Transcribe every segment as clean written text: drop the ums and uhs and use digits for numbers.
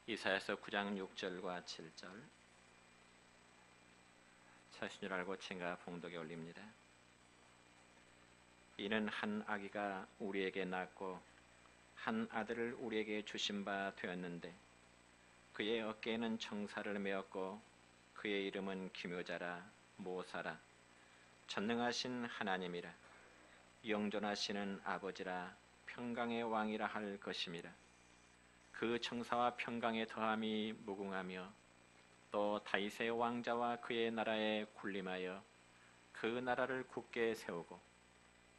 이사야서 9장 6절과 7절 찾으신 줄 알고 친가 봉독에 올립니다. 이는 한 아기가 우리에게 낳고 한 아들을 우리에게 주신 바 되었는데 그의 어깨에는 청사를 메었고 그의 이름은 기묘자라 모사라 전능하신 하나님이라 영존하시는 아버지라 평강의 왕이라 할 것임이라. 그 청사와 평강의 더함이 무궁하며 또 다윗의 왕자와 그의 나라에 군림하여 그 나라를 굳게 세우고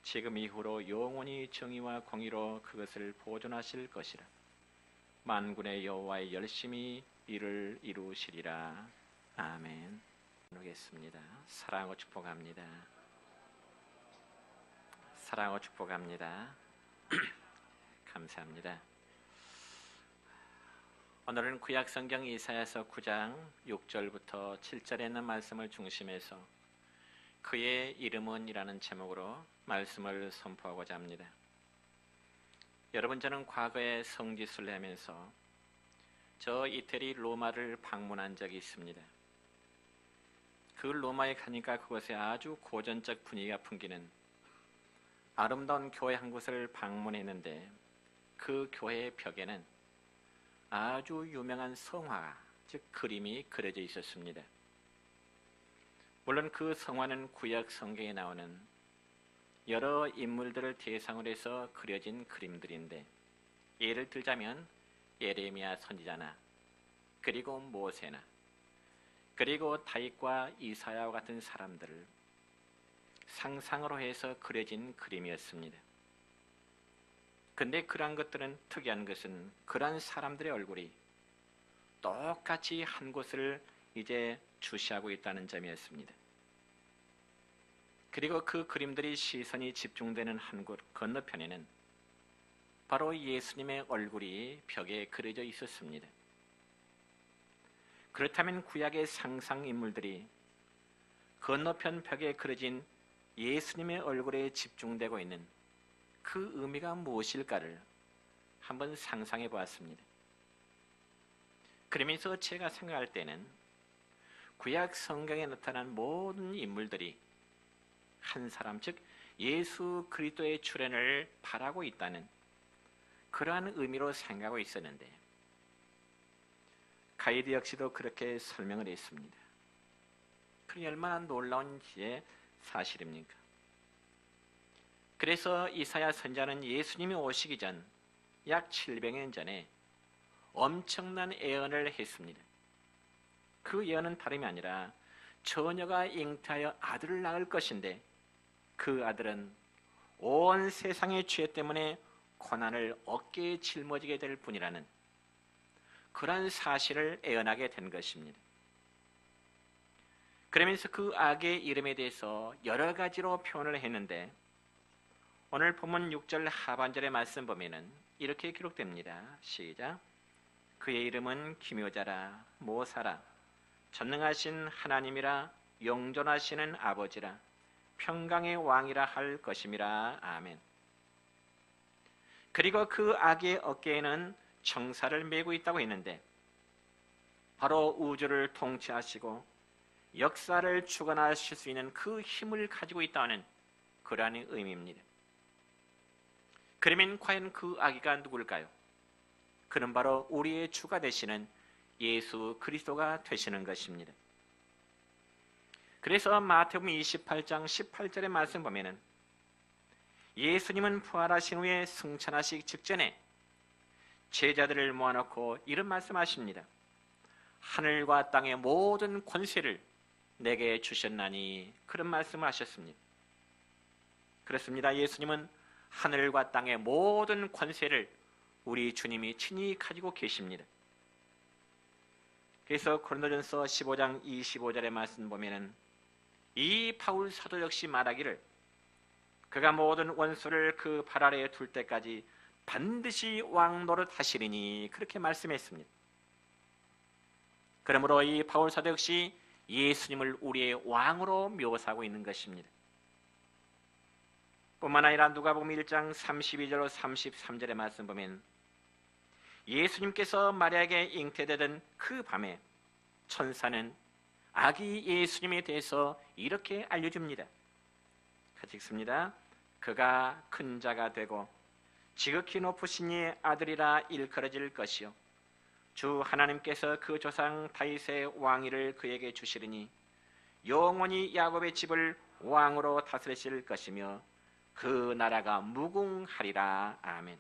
지금 이후로 영원히 정의와 공의로 그것을 보존하실 것이라. 만군의 여호와의 열심히 이를 이루시리라. 아멘. 나누겠습니다. 사랑하고 축복합니다. 사랑하고 축복합니다. 감사합니다. 오늘은 구약성경 이사야서 9장 6절부터 7절에 있는 말씀을 중심해서 그의 이름은 이라는 제목으로 말씀을 선포하고자 합니다. 여러분, 저는 과거에 성지순례 하면서 저 이태리 로마를 방문한 적이 있습니다. 그 로마에 가니까 그곳에 아주 고전적 분위기가 풍기는 아름다운 교회 한 곳을 방문했는데 그 교회의 벽에는 아주 유명한 성화, 즉 그림이 그려져 있었습니다. 물론 그 성화는 구약 성경에 나오는 여러 인물들을 대상으로 해서 그려진 그림들인데, 예를 들자면 예레미야 선지자나 그리고 모세나 그리고 다윗과 이사야와 같은 사람들을 상상으로 해서 그려진 그림이었습니다. 근데 그러한 것들은 특이한 것은 그러한 사람들의 얼굴이 똑같이 한 곳을 이제 주시하고 있다는 점이었습니다. 그리고 그 그림들이 시선이 집중되는 한 곳 건너편에는 바로 예수님의 얼굴이 벽에 그려져 있었습니다. 그렇다면 구약의 상상인물들이 건너편 벽에 그려진 예수님의 얼굴에 집중되고 있는 그 의미가 무엇일까를 한번 상상해 보았습니다. 그러면서 제가 생각할 때는 구약 성경에 나타난 모든 인물들이 한 사람, 즉 예수 그리스도의 출현을 바라고 있다는 그러한 의미로 생각하고 있었는데, 가이드 역시도 그렇게 설명을 했습니다. 그게 얼마나 놀라운 사실입니까? 그래서 이사야 선지자는 예수님이 오시기 전 약 700년 전에 엄청난 예언을 했습니다. 그 예언은 다름이 아니라 처녀가 잉태하여 아들을 낳을 것인데 그 아들은 온 세상의 죄 때문에 고난을 어깨에 짊어지게 될 뿐이라는 그러한 사실을 예언하게 된 것입니다. 그러면서 그 아기의 이름에 대해서 여러 가지로 표현을 했는데, 오늘 본문 6절 하반절의 말씀 보면은 이렇게 기록됩니다. 시작. 그의 이름은 기묘자라 모사라 전능하신 하나님이라 영존하시는 아버지라 평강의 왕이라 할 것임이라. 아멘. 그리고 그 아기의 어깨에는 청사를 메고 있다고 했는데, 바로 우주를 통치하시고 역사를 주관하실 수 있는 그 힘을 가지고 있다는 그러한 의미입니다. 그러면 과연 그 아기가 누굴까요? 그는 바로 우리의 주가 되시는 예수 그리스도가 되시는 것입니다. 그래서 마태복음 28장 18절의 말씀 보면은 예수님은 부활하신 후에 승천하시기 직전에 제자들을 모아놓고 이런 말씀하십니다. 하늘과 땅의 모든 권세를 내게 주셨나니, 그런 말씀을 하셨습니다. 그렇습니다. 예수님은 하늘과 땅의 모든 권세를 우리 주님이 친히 가지고 계십니다. 그래서 고린도전서 15장 25절의 말씀 보면은 이 바울 사도 역시 말하기를 그가 모든 원수를 그 발 아래에 둘 때까지 반드시 왕 노릇하시리니, 그렇게 말씀했습니다. 그러므로 이 바울 사도 역시 예수님을 우리의 왕으로 묘사하고 있는 것입니다. 뿐만 아니라 누가복음 1장 32절로 33절의 말씀 보면 예수님께서 마리아에게 잉태되던 그 밤에 천사는 아기 예수님에 대해서 이렇게 알려줍니다. 같이 읽습니다. 그가 큰 자가 되고 지극히 높으신 이의 아들이라 일컬어질 것이요 주 하나님께서 그 조상 다윗의 왕위를 그에게 주시리니 영원히 야곱의 집을 왕으로 다스리실 것이며 그 나라가 무궁하리라. 아멘.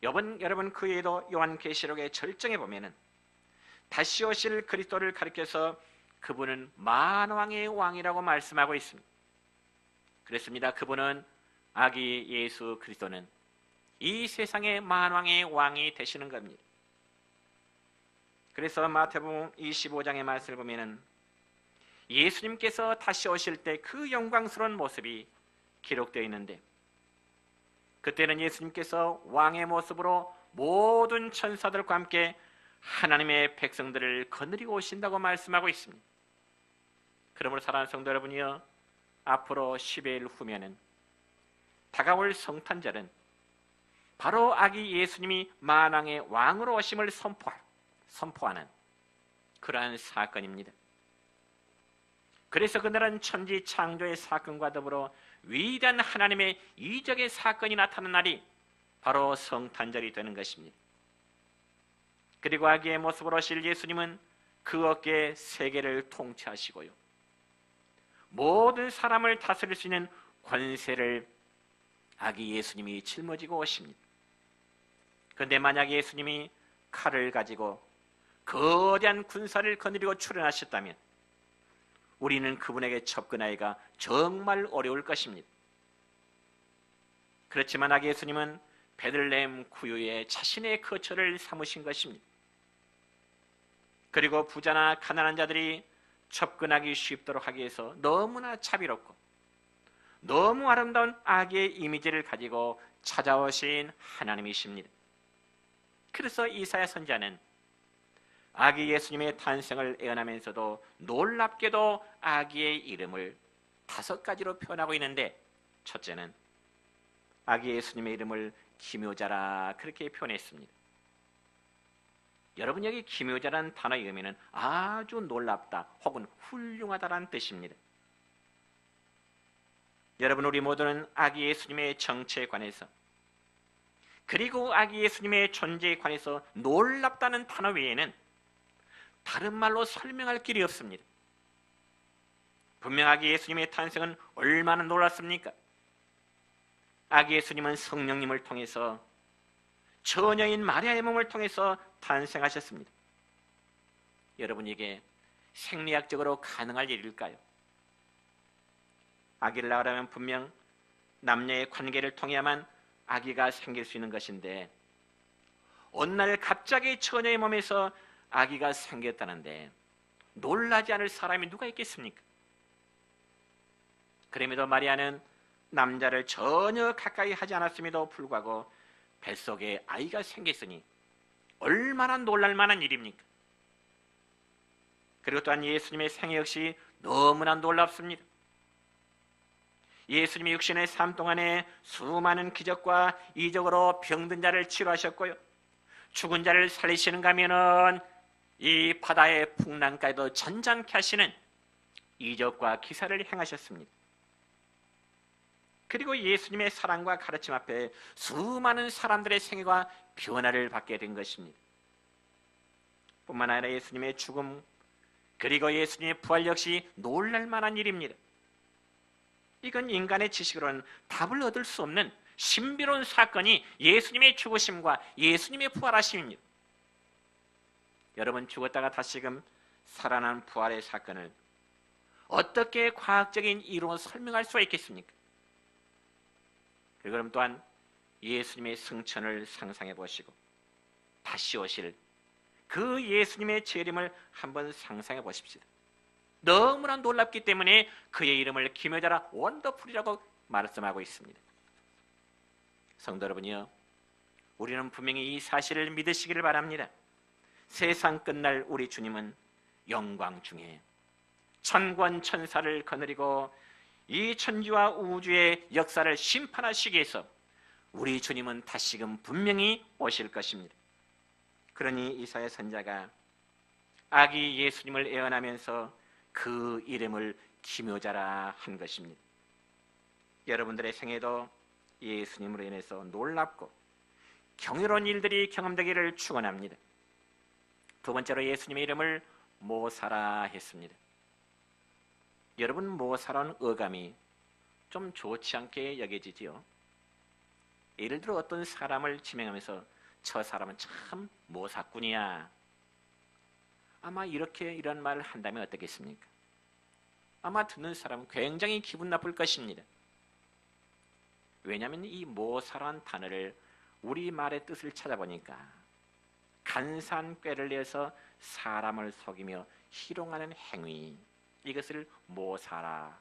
여러분 그 외에도 요한계시록의 절정에 보면은 다시 오실 그리스도를 가리켜서 그분은 만왕의 왕이라고 말씀하고 있습니다. 그렇습니다. 그분은 아기 예수 그리스도는 이 세상의 만왕의 왕이 되시는 겁니다. 그래서 마태복음 25장의 말씀을 보면은 예수님께서 다시 오실 때 그 영광스러운 모습이 기록되어 있는데 그때는 예수님께서 왕의 모습으로 모든 천사들과 함께 하나님의 백성들을 거느리고 오신다고 말씀하고 있습니다. 그러므로 사랑하는 성도 여러분이요, 앞으로 10여일 후면은 다가올 성탄절은 바로 아기 예수님이 만왕의 왕으로 오심을 선포하는 그러한 사건입니다. 그래서 그날은 천지 창조의 사건과 더불어 위대한 하나님의 이적의 사건이 나타나는 날이 바로 성탄절이 되는 것입니다. 그리고 아기의 모습으로 오실 예수님은 그 어깨에 세계를 통치하시고요, 모든 사람을 다스릴 수 있는 권세를 아기 예수님이 짊어지고 오십니다. 그런데 만약 예수님이 칼을 가지고 거대한 군사를 거느리고 출현하셨다면 우리는 그분에게 접근하기가 정말 어려울 것입니다. 그렇지만 아기 예수님은 베들레헴 구유에 자신의 거처를 삼으신 것입니다. 그리고 부자나 가난한 자들이 접근하기 쉽도록 하기 위해서 너무나 자비롭고 너무 아름다운 아기의 이미지를 가지고 찾아오신 하나님이십니다. 그래서 이사야 선지자는 아기 예수님의 탄생을 예언하면서도 놀랍게도 아기의 이름을 5가지로 표현하고 있는데, 첫째는 아기 예수님의 이름을 기묘자라 그렇게 표현했습니다. 여러분, 여기 기묘자라는 단어의 의미는 아주 놀랍다 혹은 훌륭하다라는 뜻입니다. 여러분, 우리 모두는 아기 예수님의 정체에 관해서 그리고 아기 예수님의 존재에 관해서 놀랍다는 단어 외에는 다른 말로 설명할 길이 없습니다. 분명 아기 예수님의 탄생은 얼마나 놀랐습니까? 아기 예수님은 성령님을 통해서 처녀인 마리아의 몸을 통해서 탄생하셨습니다. 여러분, 이게 생리학적으로 가능할 일일까요? 아기를 낳으려면 분명 남녀의 관계를 통해야만 아기가 생길 수 있는 것인데 어느 날 갑자기 처녀의 몸에서 아기가 생겼다는데 놀라지 않을 사람이 누가 있겠습니까? 그럼에도 마리아는 남자를 전혀 가까이 하지 않았음에도 불구하고 뱃속에 아이가 생겼으니 얼마나 놀랄 만한 일입니까? 그리고 또한 예수님의 생애 역시 너무나 놀랍습니다. 예수님이 육신의 삶 동안에 수많은 기적과 이적으로 병든 자를 치료하셨고요, 죽은 자를 살리시는가 하면은 이 바다의 풍랑까지도 잔잔케 하시는 이적과 기사를 행하셨습니다. 그리고 예수님의 사랑과 가르침 앞에 수많은 사람들의 생애가 변화를 받게 된 것입니다. 뿐만 아니라 예수님의 죽음 그리고 예수님의 부활 역시 놀랄 만한 일입니다. 이건 인간의 지식으로는 답을 얻을 수 없는 신비로운 사건이 예수님의 죽으심과 예수님의 부활하심입니다. 여러분, 죽었다가 다시금 살아난 부활의 사건을 어떻게 과학적인 이론으로 설명할 수가 있겠습니까? 그럼 또한 예수님의 승천을 상상해 보시고 다시 오실 그 예수님의 재림을 한번 상상해 보십시오. 너무나 놀랍기 때문에 그의 이름을 기묘자라 원더풀이라고 말씀하고 있습니다. 성도 여러분이요, 우리는 분명히 이 사실을 믿으시기를 바랍니다. 세상 끝날 우리 주님은 영광 중에 천권 천사를 거느리고 이 천지와 우주의 역사를 심판하시기 위해서 우리 주님은 다시금 분명히 오실 것입니다. 그러니 이사야 선지자가 아기 예수님을 예언하면서 그 이름을 기묘자라 한 것입니다. 여러분들의 생애도 예수님으로 인해서 놀랍고 경이로운 일들이 경험되기를 축원합니다. 두 번째로 예수님의 이름을 모사라 했습니다. 여러분, 모사라는 어감이 좀 좋지 않게 여겨지지요. 예를 들어 어떤 사람을 지명하면서 저 사람은 참 모사꾼이야, 아마 이런 말을 한다면 어떻겠습니까? 아마 듣는 사람은 굉장히 기분 나쁠 것입니다. 왜냐하면 이 모사라는 단어를 우리말의 뜻을 찾아보니까 간사한 꾀를 내서 사람을 속이며 희롱하는 행위, 이것을 모사라,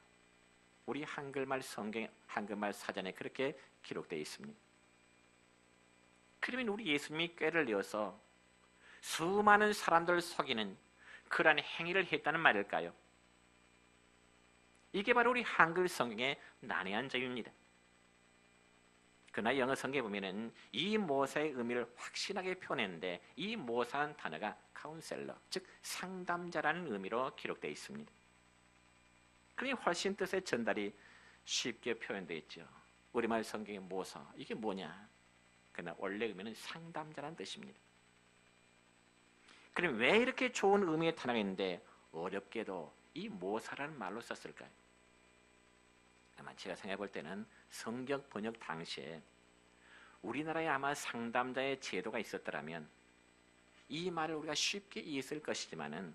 우리 한글말 성경 한글말 사전에 그렇게 기록되어 있습니다. 그러면 우리 예수님이 꾀를 내어서 수많은 사람들을 속이는 그러한 행위를 했다는 말일까요? 이게 바로 우리 한글 성경의 난해한 점입니다. 그러나 영어 성경에 보면은 이 모사의 의미를 확실하게 표현했는데, 이 모사라는 단어가 카운셀러, 즉 상담자라는 의미로 기록되어 있습니다. 그러니 훨씬 뜻의 전달이 쉽게 표현되어 있죠. 우리말 성경의 모사, 이게 뭐냐? 그러나 원래 의미는 상담자라는 뜻입니다. 그럼 왜 이렇게 좋은 의미의 단어가 있는데 어렵게도 이 모사라는 말로 썼을까요? 아마 제가 생각해 볼 때는 성경 번역 당시에 우리나라에 아마 상담자의 제도가 있었더라면 이 말을 우리가 쉽게 이해했을 것이지만은,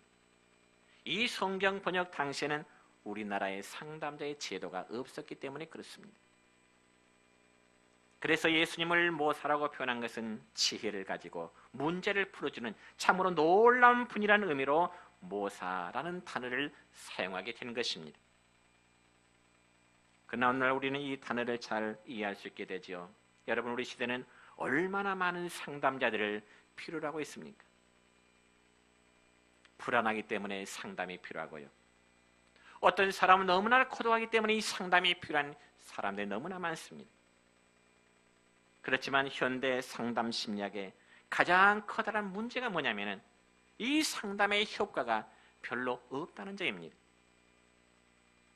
이 성경 번역 당시에는 우리나라에 상담자의 제도가 없었기 때문에 그렇습니다. 그래서 예수님을 모사라고 표현한 것은 지혜를 가지고 문제를 풀어주는 참으로 놀라운 분이라는 의미로 모사라는 단어를 사용하게 된 것입니다. 그러나 오늘 우리는 이 단어를 잘 이해할 수 있게 되죠. 여러분, 우리 시대는 얼마나 많은 상담자들을 필요로 하고 있습니까? 불안하기 때문에 상담이 필요하고요. 어떤 사람은 너무나 고독하기 때문에 이 상담이 필요한 사람들이 너무나 많습니다. 그렇지만 현대 상담 심리학의 가장 커다란 문제가 뭐냐면은 이 상담의 효과가 별로 없다는 점입니다.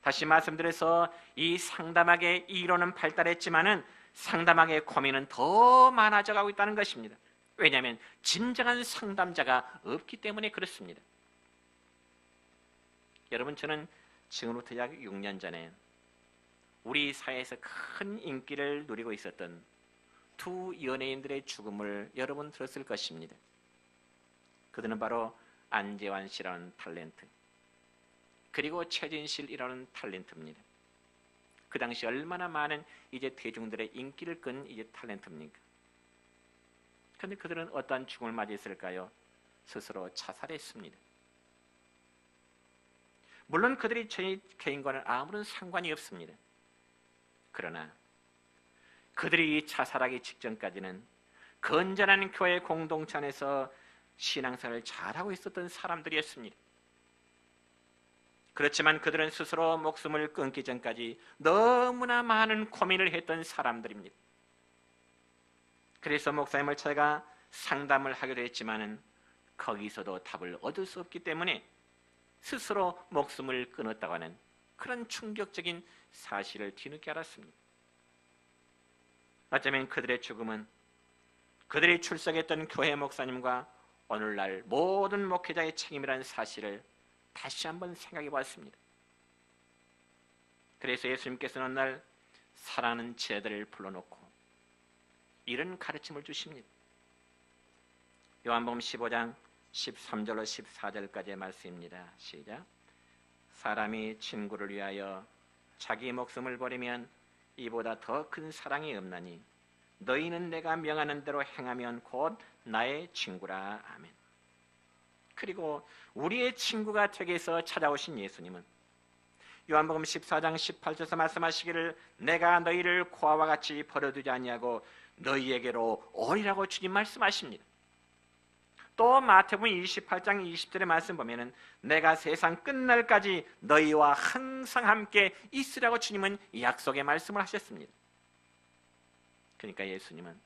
다시 말씀드려서 이 상담학의 이론은 발달했지만은 상담학의 고민은 더 많아져 가고 있다는 것입니다. 왜냐하면 진정한 상담자가 없기 때문에 그렇습니다. 여러분, 저는 지금부터 약 6년 전에 우리 사회에서 큰 인기를 누리고 있었던 두 연예인들의 죽음을 여러분 들었을 것입니다. 그들은 바로 안재환 씨라는 탤런트, 그리고 최진실이라는 탤런트입니다. 그 당시 얼마나 많은 이제 대중들의 인기를 끈 이제 탤런트입니까? 그런데 그들은 어떠한 죽음을 맞이했을까요? 스스로 자살했습니다. 물론 그들이 저희 개인과는 아무런 상관이 없습니다. 그러나 그들이 자살하기 직전까지는 건전한 교회 공동체 안에서 신앙생활을 잘하고 있었던 사람들이었습니다. 그렇지만 그들은 스스로 목숨을 끊기 전까지 너무나 많은 고민을 했던 사람들입니다. 그래서 목사님을 찾아가 상담을 하기로 했지만은 거기서도 답을 얻을 수 없기 때문에 스스로 목숨을 끊었다고 하는 그런 충격적인 사실을 뒤늦게 알았습니다. 어쩌면 그들의 죽음은 그들이 출석했던 교회 목사님과 오늘날 모든 목회자의 책임이라는 사실을 다시 한번 생각해 보았습니다. 그래서 예수님께서는 어느 날 사랑하는 제자들을 불러놓고 이런 가르침을 주십니다. 요한복음 15장 13절로 14절까지의 말씀입니다. 시작. 사람이 친구를 위하여 자기 목숨을 버리면 이보다 더 큰 사랑이 없나니 너희는 내가 명하는 대로 행하면 곧 나의 친구라. 아멘. 그리고 우리의 친구가 되게 해서 찾아오신 예수님은 요한복음 14장 18절에서 말씀하시기를 내가 너희를 고아와 같이 버려두지 아니하고 너희에게로 오리라고 주님 말씀하십니다. 또 마태복음 28장 20절의 말씀 보면은 내가 세상 끝날까지 너희와 항상 함께 있으라고 주님은 약속의 말씀을 하셨습니다. 그러니까 예수님은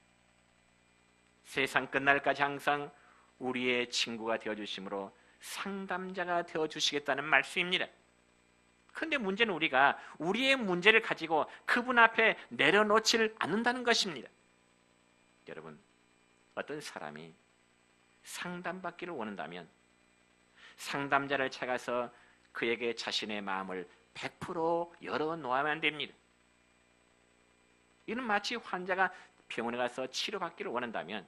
세상 끝날까지 항상 우리의 친구가 되어주심으로 상담자가 되어주시겠다는 말씀입니다. 그런데 문제는 우리가 우리의 문제를 가지고 그분 앞에 내려놓지를 않는다는 것입니다. 여러분, 어떤 사람이 상담받기를 원한다면 상담자를 찾아서 그에게 자신의 마음을 100% 열어놓아야만 됩니다. 이는 마치 환자가 병원에 가서 치료받기를 원한다면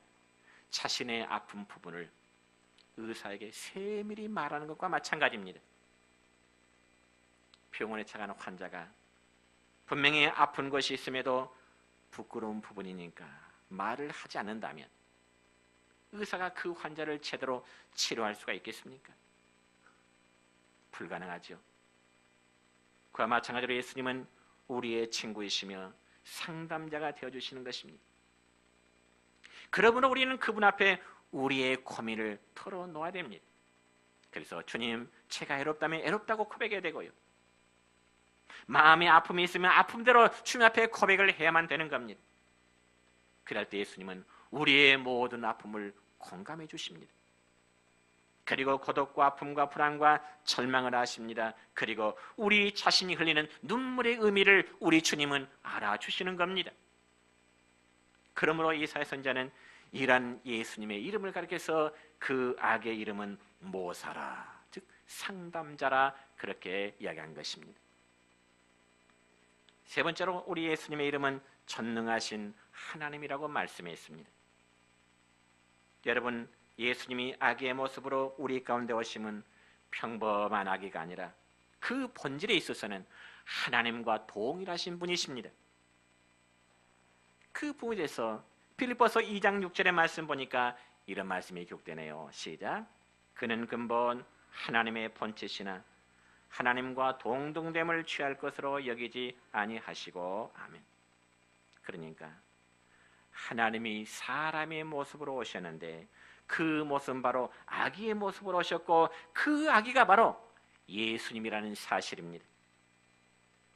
자신의 아픈 부분을 의사에게 세밀히 말하는 것과 마찬가지입니다. 병원에 찾아가는 환자가 분명히 아픈 것이 있음에도 부끄러운 부분이니까 말을 하지 않는다면 의사가 그 환자를 제대로 치료할 수가 있겠습니까? 불가능하죠. 그와 마찬가지로 예수님은 우리의 친구이시며 상담자가 되어주시는 것입니다. 그러므로 우리는 그분 앞에 우리의 고민을 털어놓아야 됩니다. 그래서 주님, 제가 애롭다면 애롭다고 고백해야 되고요. 마음에 아픔이 있으면 아픔대로 주님 앞에 고백을 해야만 되는 겁니다. 그럴 때 예수님은 우리의 모든 아픔을 공감해 주십니다. 그리고 고독과 아픔과 불안과 절망을 아십니다. 그리고 우리 자신이 흘리는 눈물의 의미를 우리 주님은 알아주시는 겁니다. 그러므로 이사야 선지자는 이란 예수님의 이름을 가리켜서 그 악의 이름은 모사라, 즉 상담자라 그렇게 이야기한 것입니다. 세 번째로 우리 예수님의 이름은 전능하신 하나님이라고 말씀했습니다. 여러분, 예수님이 아기의 모습으로 우리 가운데 오심은 평범한 아기가 아니라 그 본질에 있어서는 하나님과 동일하신 분이십니다. 그 부분에서 빌립보서 2장 6절의 말씀 보니까 이런 말씀이 기록되네요. 시작. 그는 근본 하나님의 본체시나 하나님과 동등됨을 취할 것으로 여기지 아니하시고. 아멘. 그러니까 하나님이 사람의 모습으로 오셨는데 그 모습은 바로 아기의 모습으로 오셨고 그 아기가 바로 예수님이라는 사실입니다.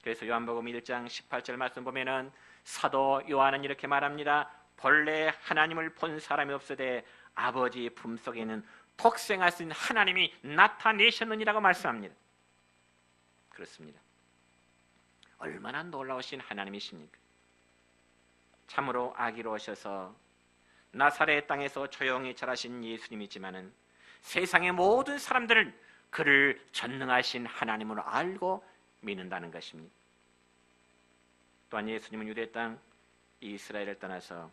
그래서 요한복음 1장 18절 말씀 보면은 사도 요한은 이렇게 말합니다. 본래 하나님을 본 사람이 없으되 아버지 품속에 있는 독생하신 하나님이 나타내셨느니라고 말씀합니다. 그렇습니다. 얼마나 놀라우신 하나님이십니까? 참으로 아기로 오셔서 나사렛 땅에서 조용히 자라신 예수님이지만은 세상의 모든 사람들은 그를 전능하신 하나님으로 알고 믿는다는 것입니다. 또한 예수님은 유대 땅 이스라엘을 떠나서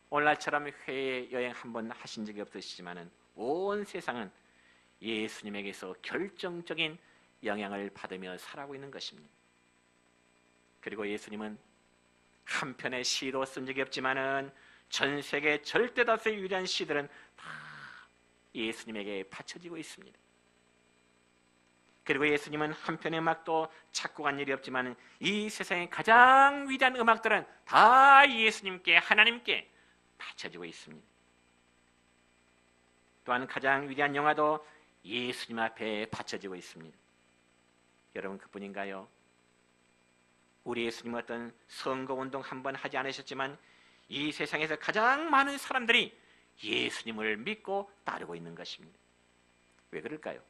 오늘날처럼 해외 여행 한번 하신 적이 없으시지만은 온 세상은 예수님에게서 결정적인 영향을 받으며 살아가고 있는 것입니다. 그리고 예수님은 한 편의 시도 쓴 적이 없지만은 전 세계 절대 다수의 유일한 시들은 다 예수님에게 바쳐지고 있습니다. 그리고 예수님은 한 편의 음악도 작곡한 일이 없지만 이 세상의 가장 위대한 음악들은 다 예수님께 하나님께 바쳐지고 있습니다. 또한 가장 위대한 영화도 예수님 앞에 바쳐지고 있습니다. 여러분, 그뿐인가요? 우리 예수님은 어떤 선거운동 한번 하지 않으셨지만 이 세상에서 가장 많은 사람들이 예수님을 믿고 따르고 있는 것입니다. 왜 그럴까요?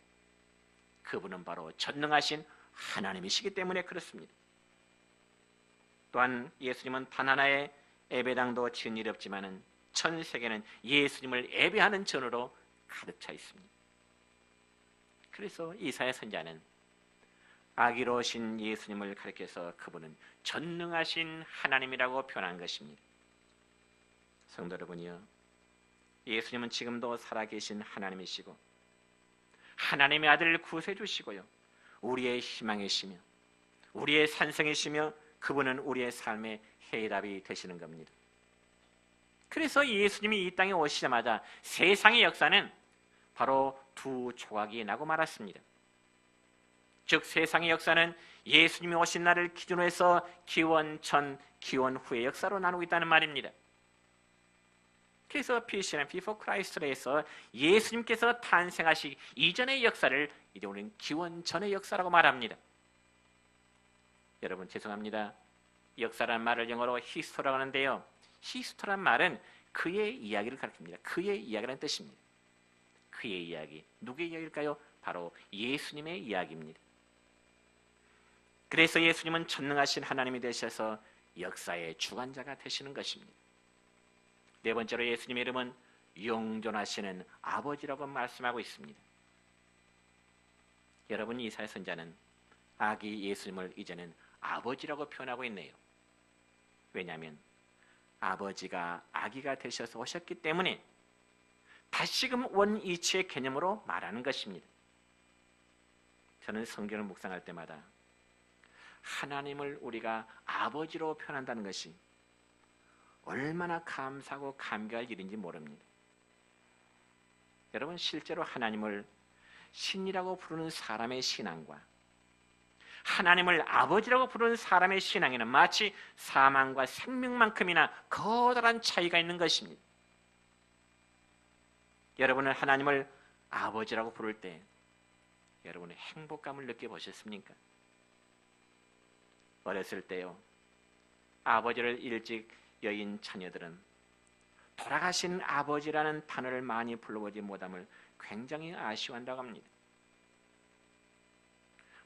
그분은 바로 전능하신 하나님이시기 때문에 그렇습니다. 또한 예수님은 단 하나의 예배당도 지은 일이 없지만은 전 세계는 예수님을 예배하는 전으로 가득 차 있습니다. 그래서 이사야 선지자는 아기로 오신 예수님을 가리켜서 그분은 전능하신 하나님이라고 표현한 것입니다. 성도 여러분이요, 예수님은 지금도 살아계신 하나님이시고 하나님의 아들 구세주시고요, 우리의 희망이시며 우리의 산성이시며 그분은 우리의 삶의 해답이 되시는 겁니다. 그래서 예수님이 이 땅에 오시자마자 세상의 역사는 바로 두 조각이 나고 말았습니다. 즉 세상의 역사는 예수님이 오신 날을 기준으로 해서 기원 전, 기원 후의 역사로 나누고 있다는 말입니다. 그래서 BC는 Before Christ로 해서 예수님께서 탄생하시기 이전의 역사를 이제 우리는 기원 전의 역사라고 말합니다. 여러분 죄송합니다. 역사란 말을 영어로 히스토라고 하는데요. 히스토란 말은 그의 이야기를 가리킵니다. 그의 이야기라는 뜻입니다. 그의 이야기. 누구의 이야기일까요? 바로 예수님의 이야기입니다. 그래서 예수님은 전능하신 하나님이 되셔서 역사의 주관자가 되시는 것입니다. 네 번째로 예수님의 이름은 영존하시는 아버지라고 말씀하고 있습니다. 여러분, 이사야 선자는 아기 예수님을 이제는 아버지라고 표현하고 있네요. 왜냐하면 아버지가 아기가 되셔서 오셨기 때문에 다시금 원이치의 개념으로 말하는 것입니다. 저는 성경을 묵상할 때마다 하나님을 우리가 아버지로 표현한다는 것이 얼마나 감사하고 감개할 일인지 모릅니다. 여러분, 실제로 하나님을 신이라고 부르는 사람의 신앙과 하나님을 아버지라고 부르는 사람의 신앙에는 마치 사망과 생명만큼이나 커다란 차이가 있는 것입니다. 여러분은 하나님을 아버지라고 부를 때 여러분의 행복감을 느껴보셨습니까? 어렸을 때요, 아버지를 일찍 여인 자녀들은 돌아가신 아버지라는 단어를 많이 불러보지 못함을 굉장히 아쉬워한다고 합니다.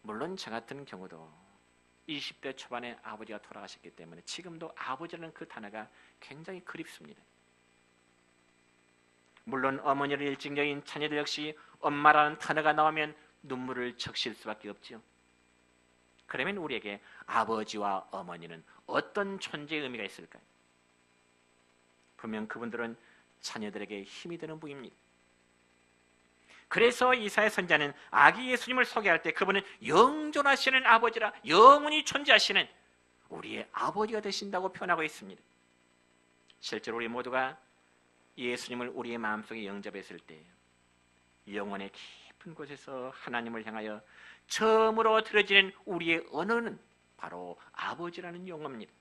물론 저 같은 경우도 20대 초반에 아버지가 돌아가셨기 때문에 지금도 아버지라는 그 단어가 굉장히 그립습니다. 물론 어머니를 일찍 여인 자녀들 역시 엄마라는 단어가 나오면 눈물을 적실 수밖에 없지요. 그러면 우리에게 아버지와 어머니는 어떤 존재의 의미가 있을까요? 분명 그분들은 자녀들에게 힘이 되는 분입니다. 그래서 이사야 선자는 아기 예수님을 소개할 때 그분은 영존하시는 아버지라, 영원히 존재하시는 우리의 아버지가 되신다고 표현하고 있습니다. 실제로 우리 모두가 예수님을 우리의 마음속에 영접했을 때 영혼의 깊은 곳에서 하나님을 향하여 처음으로 들어지는 우리의 언어는 바로 아버지라는 용어입니다.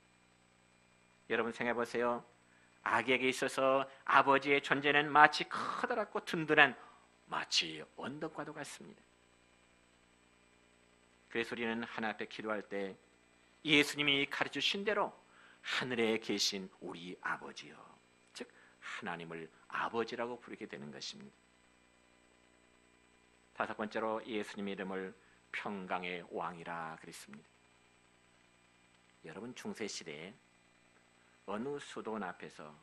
여러분 생각해 보세요. 아기에게 있어서 아버지의 존재는 마치 커다랗고 든든한 마치 언덕과도 같습니다. 그래서 우리는 하나님 앞에 기도할 때 예수님이 가르치신 대로 하늘에 계신 우리 아버지요, 즉 하나님을 아버지라고 부르게 되는 것입니다. 다섯 번째로 예수님의 이름을 평강의 왕이라 그랬습니다. 여러분, 중세시대에 어느 수도원 앞에서,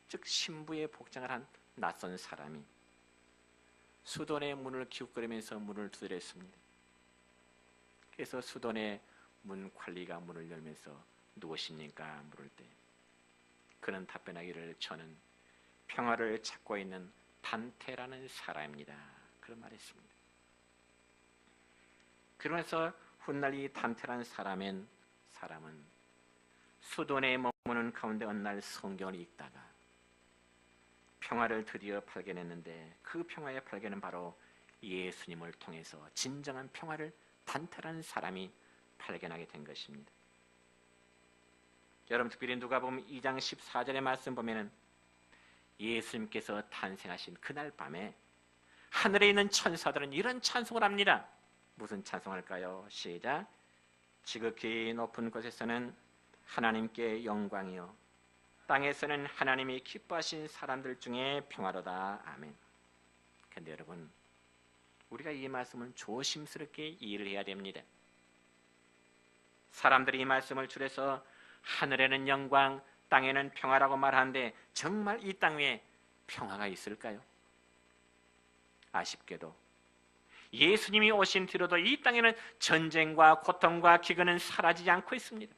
즉 신부의 복장을 한 낯선 사람이 수도원의 문을 기웃거리면서 문을 두드렸습니다. 그래서 수도원의 문 관리가 문을 열면서 누구십니까? 물을 때 그는 답변하기를 저는 평화를 찾고 있는 단테라는 사람입니다. 그런 말했습니다. 그러면서 훗날 이 단테라는 사람은 수도원에 머무는 가운데 어느 날 성경을 읽다가 평화를 드디어 발견했는데 그 평화의 발견은 바로 예수님을 통해서 진정한 평화를 단테라는 사람이 발견하게 된 것입니다. 여러분, 특별히 누가복음 2장 14절의 말씀 보면은 예수님께서 탄생하신 그날 밤에 하늘에 있는 천사들은 이런 찬송을 합니다. 무슨 찬송할까요? 시작. 지극히 높은 곳에서는 하나님께 영광이요, 땅에서는 하나님이 기뻐하신 사람들 중에 평화로다. 아멘. 그런데 여러분, 우리가 이 말씀을 조심스럽게 이해를 해야 됩니다. 사람들이 이 말씀을 줄여서 하늘에는 영광, 땅에는 평화라고 말하는데 정말 이 땅 위에 평화가 있을까요? 아쉽게도 예수님이 오신 뒤로도 이 땅에는 전쟁과 고통과 기근은 사라지지 않고 있습니다.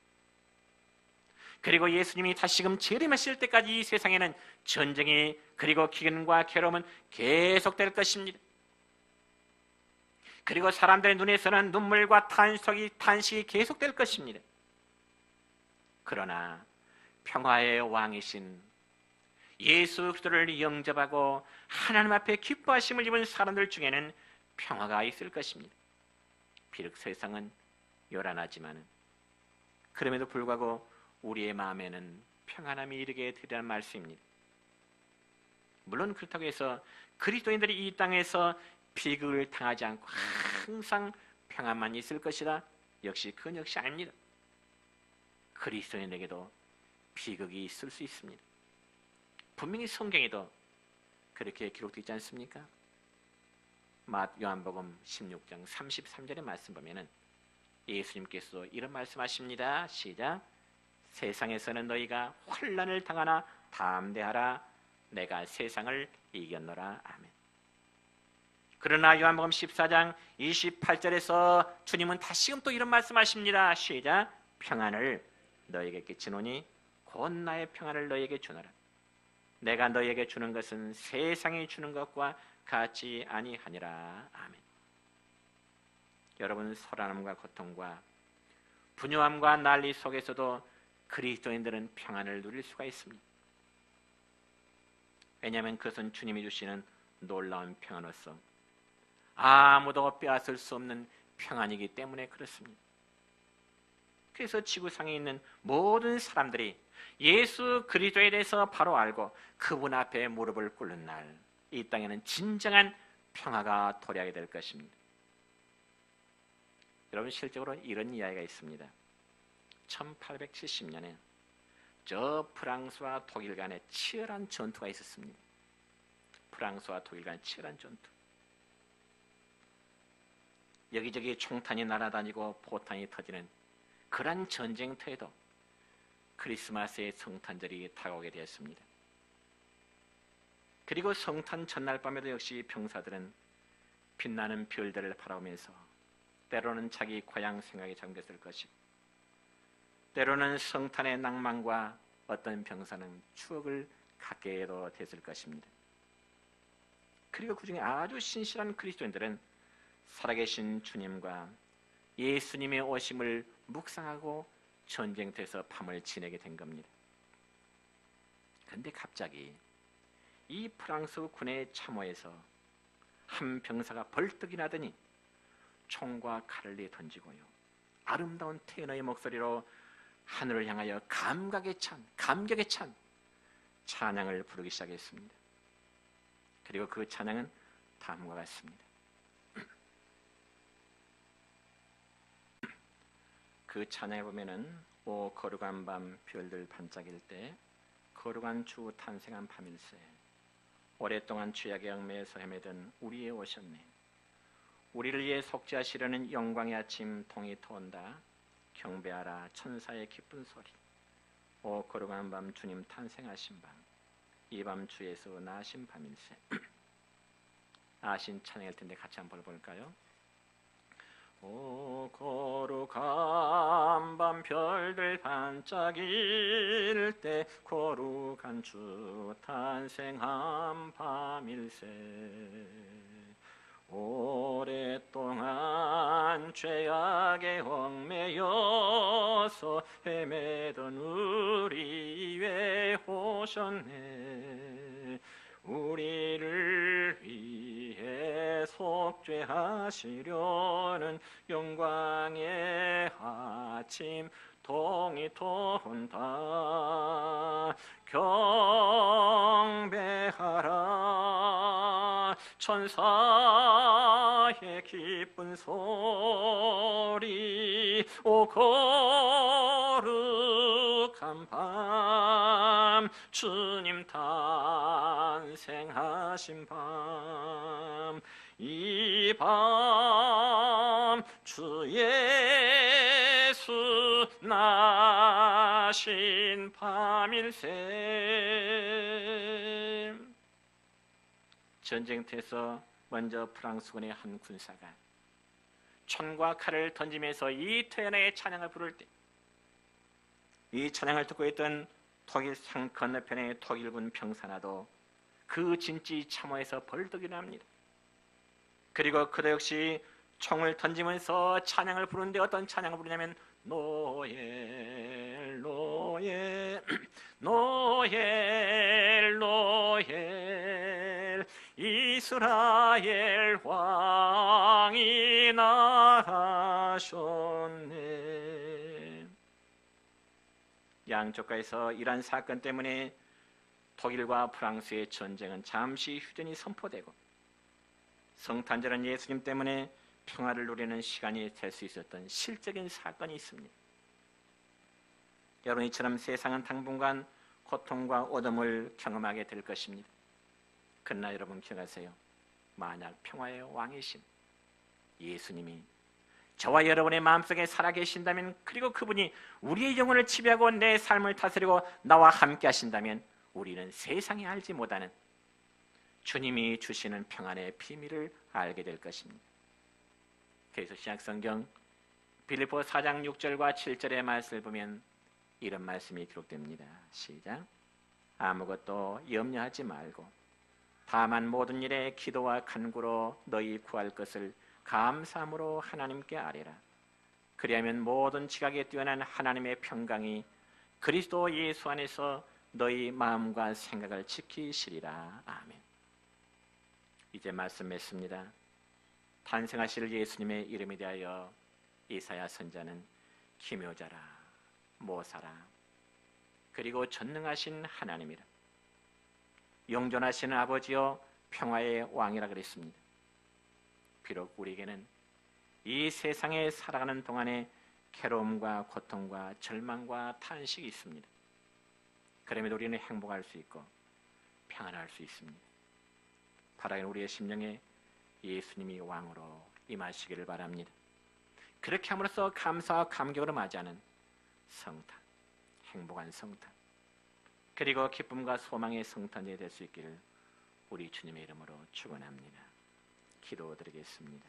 그리고 예수님이 다시금 재림하실 때까지 이 세상에는 전쟁이 그리고 기근과 괴로움은 계속될 것입니다. 그리고 사람들의 눈에서는 눈물과 탄식이 계속될 것입니다. 그러나 평화의 왕이신 예수 그리스도를 영접하고 하나님 앞에 기뻐하심을 입은 사람들 중에는 평화가 있을 것입니다. 비록 세상은 요란하지만 그럼에도 불구하고 우리의 마음에는 평안함이 이르게 되리라는 말씀입니다. 물론 그렇다고 해서 그리스도인들이 이 땅에서 비극을 당하지 않고 항상 평안만 있을 것이다, 역시 그건 역시 아닙니다. 그리스도인에게도 비극이 있을 수 있습니다. 분명히 성경에도 그렇게 기록되어 있지 않습니까? 요한복음 16장 33절의 말씀 보면은 예수님께서 이런 말씀하십니다. 시작. 세상에서는 너희가 환난을 당하나 담대하라. 내가 세상을 이겼노라. 아멘. 그러나 요한복음 14장 28절에서 주님은 다시금 또 이런 말씀하십니다. 시작. 평안을 너희에게 끼치노니 곧 나의 평안을 너희에게 주노라. 내가 너희에게 주는 것은 세상이 주는 것과 같이 아니하니라. 아멘. 여러분, 소란함과 고통과 분요함과 난리 속에서도 그리스도인들은 평안을 누릴 수가 있습니다. 왜냐하면 그것은 주님이 주시는 놀라운 평안으로서 아무도 빼앗을 수 없는 평안이기 때문에 그렇습니다. 그래서 지구상에 있는 모든 사람들이 예수 그리스도에 대해서 바로 알고 그분 앞에 무릎을 꿇는 날, 이 땅에는 진정한 평화가 도래하게 될 것입니다. 여러분, 실적으로 이런 이야기가 있습니다. 1870년에 저 프랑스와 독일 간에 치열한 전투가 있었습니다. 프랑스와 독일 간의 치열한 전투. 여기저기 총탄이 날아다니고 포탄이 터지는 그러한 전쟁터에도 크리스마스의 성탄절이 다가오게 되었습니다. 그리고 성탄 전날 밤에도 역시 병사들은 빛나는 별들을 바라보면서 때로는 자기 고향 생각에 잠겼을 것이고, 때로는 성탄의 낭만과 어떤 병사는 추억을 갖게 해도 됐을 것입니다. 그리고 그 중에 아주 신실한 그리스도인들은 살아계신 주님과 예수님의 오심을 묵상하고 전쟁터에서 밤을 지내게 된 겁니다. 그런데 갑자기 이 프랑스 군의 참호에서 한 병사가 벌떡 일어나더니 총과 칼을 던지고요, 아름다운 테너의 목소리로 하늘을 향하여 감격에 찬 찬양을 부르기 시작했습니다. 그리고 그 찬양은 다음과 같습니다. 그 찬양에 보면은 오 거룩한 밤 별들 반짝일 때 거룩한 주 탄생한 밤일세, 오랫동안 죄악의 얽매에서 헤매던 우리에 오셨네. 우리를 위해 속죄하시려는 영광의 아침 동이 터온다. 경배하라 천사의 기쁜 소리. 오 거룩한 밤 주님 탄생하신 밤, 이 밤 주에서 나신 밤일세. 아신 찬양일 텐데 같이 한번 볼까요? 오 거룩한 밤 별들 반짝일 때 거룩한 주 탄생한 밤일세. 오랫동안 죄악에 얽매여서 헤매던 우리 위에 오셨네. 우리를 위해 속죄하시려는 영광의 아침 동이 터온다. 경배하라 천사의 기쁜 소리. 오 거룩한 밤 주님 탄생하신 밤, 이 밤 주 예수 나신 밤일세. 전쟁터에서 먼저 프랑스군의 한 군사가 총과 칼을 던지면서 이 태연의 찬양을 부를 때, 이 찬양을 듣고 있던 독일 산 건너편의 독일군 병사나도 그 진지 참호에서 벌떡 일어납니다. 그리고 그도 역시 총을 던지면서 찬양을 부르는데 어떤 찬양을 부르냐면 노엘 노엘 노엘 노엘 이스라엘 왕이 나셨네. 양쪽가에서 이러한 사건 때문에 독일과 프랑스의 전쟁은 잠시 휴전이 선포되고 성탄절은 예수님 때문에 평화를 누리는 시간이 될 수 있었던 실적인 사건이 있습니다. 여러분 이처럼 세상은 당분간 고통과 어둠을 경험하게 될 것입니다. 그러나 여러분 기억하세요. 만약 평화의 왕이신 예수님이 저와 여러분의 마음속에 살아계신다면, 그리고 그분이 우리의 영혼을 지배하고 내 삶을 다스리고 나와 함께 하신다면, 우리는 세상이 알지 못하는 주님이 주시는 평안의 비밀을 알게 될 것입니다. 그래서 신약성경 빌립보 4장 6절과 7절의 말씀을 보면 이런 말씀이 기록됩니다. 시작. 아무것도 염려하지 말고 다만 모든 일에 기도와 간구로 너희 구할 것을 감사함으로 하나님께 아뢰라. 그리하면 모든 지각에 뛰어난 하나님의 평강이 그리스도 예수 안에서 너희 마음과 생각을 지키시리라. 아멘. 이제 말씀 맺습니다. 탄생하실 예수님의 이름에 대하여 이사야 선자는 기묘자라, 모사라, 그리고 전능하신 하나님이라, 영존하신 아버지여 평화의 왕이라 그랬습니다. 비록 우리에게는 이 세상에 살아가는 동안에 괴로움과 고통과 절망과 탄식이 있습니다. 그럼에도 우리는 행복할 수 있고 평안할 수 있습니다. 바라기는 우리의 심령에 예수님이 왕으로 임하시기를 바랍니다. 그렇게 함으로써 감사와 감격으로 맞이하는 성탄, 행복한 성탄, 그리고 기쁨과 소망의 성탄이 될 수 있기를 우리 주님의 이름으로 축원합니다. 기도드리겠습니다.